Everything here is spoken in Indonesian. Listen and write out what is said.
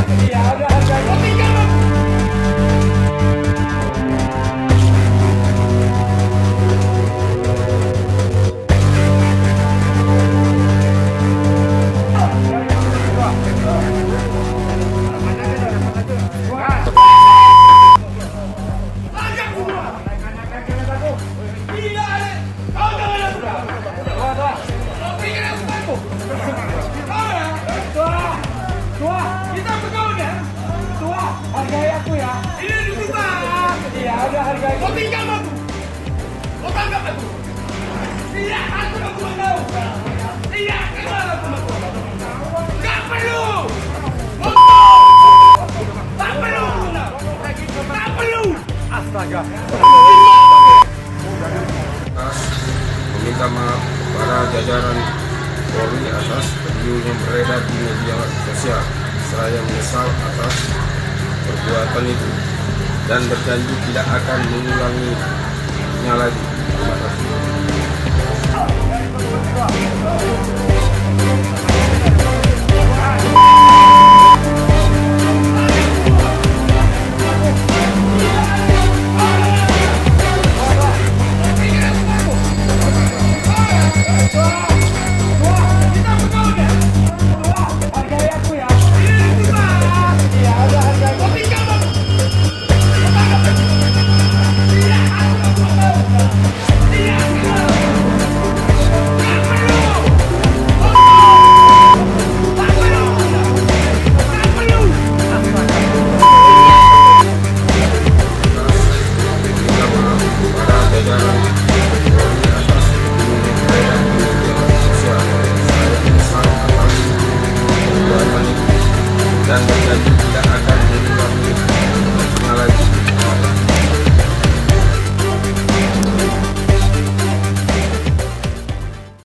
Iya, udah harganya. Oh, tinggal Bang. Hargai aku ya. Ini dibuka. Iya, udah hargai. Kau tinggal aku. Kau tangkap aku. Iya, aku mau tahu. Iya, kenal aku. Gak perlu. Tak perlu. Tak perlu. Astaga. Meminta maaf para jajaran Polri atas video yang beredar di media sosial. Saya menyesal atas perbuatan itu dan berjanji tidak akan mengulanginya lagi. Terima kasih. Dan berjanji tidak